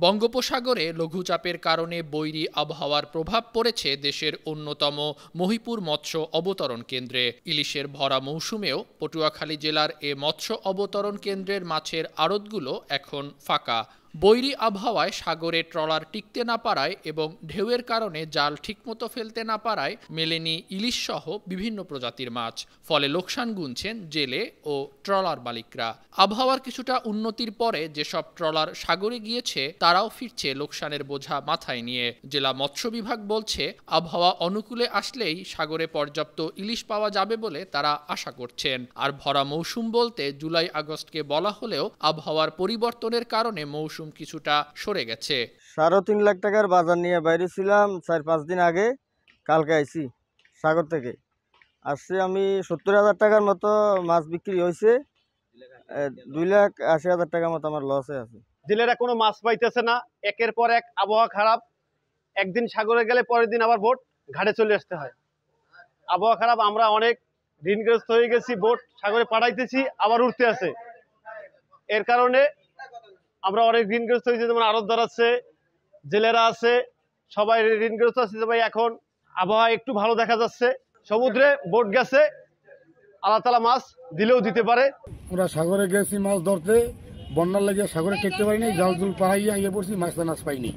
বঙ্গোপসাগরে লঘুচাপের কারণে বৈরী আবহাওয়ার প্রভাব পড়েছে দেশের অন্যতম মহিপুর মৎস্য অবতরণ কেন্দ্রে। ইলিশের ভরা মৌসুমেও পটুয়াখালী জেলার এ মৎস্য অবতরণ কেন্দ্রের মাছের আড়তগুলো এখন ফাঁকা। বৈরী আবহাওয়ায় সাগরে ট্রলার টিকতে না পারায় এবং ঢেউয়ের কারণে জাল ঠিকমতো ফেলতে না পারায় মেলেনি ইলিশ সহ বিভিন্ন প্রজাতির মাছ। ফলে লোকসান গুনছেন জেলে ও ট্রলার মালিকরা। আবহাওয়ার কিছুটা উন্নতির পরে যেসব ট্রলার সাগরে গিয়েছে তারাও ফিরছে লোকসানের বোঝা মাথায় নিয়ে। জেলা মৎস্য বিভাগ বলছে, আবহাওয়া অনুকূলে আসলেই সাগরে পর্যাপ্ত ইলিশ পাওয়া যাবে বলে তারা আশা করছেন। আর ভরা মৌসুম বলতে জুলাই আগস্টকে বলা হলেও আবহাওয়ার পরিবর্তনের কারণে মৌসুম কিছুটা সরে গেছে। 3.5 লাখ টাকার বাজার নিয়ে বাইরে ছিলাম 4-5 দিন আগে। কালকে আইছি সাগর থেকে। আসছে আমি 70,000 টাকার মতো মাছ বিক্রি হয়েছে। 2,80,000 টাকার মতো আমার লসে আছে। জেলেরা কোনো মাছ পাইতেছে না, একের পর এক আবহাওয়া খারাপ। একদিন সাগরে গেলে পরের দিন আবার বোট ঘাটে চলে আসতে হয়। আবহাওয়া খারাপ, আমরা অনেক ঋণগ্রস্ত হয়ে গেছি। বোট সাগরে পাঠাইতেছি, আবার উঠতে আছে। এর কারণে আমরা অনেক ঋণগ্রস্ত হয়েছি। যেমন আড়তদার আছে, জেলেরা আছে, সবাই ঋণগ্রস্ত আছে। ভাই এখন আবহাওয়া একটু ভালো দেখা যাচ্ছে। সমুদ্রে বোট গেছে, আল্লাহ তাআলা মাছ দিলেও দিতে পারে। আমরা সাগরে গেছি মাছ ধরতে, বন্যার লেগে সাগরে টেকতে পারিনি, জাল জুল পাহাইয়া ইয়ে পড়ছি, মাছ পাইনি।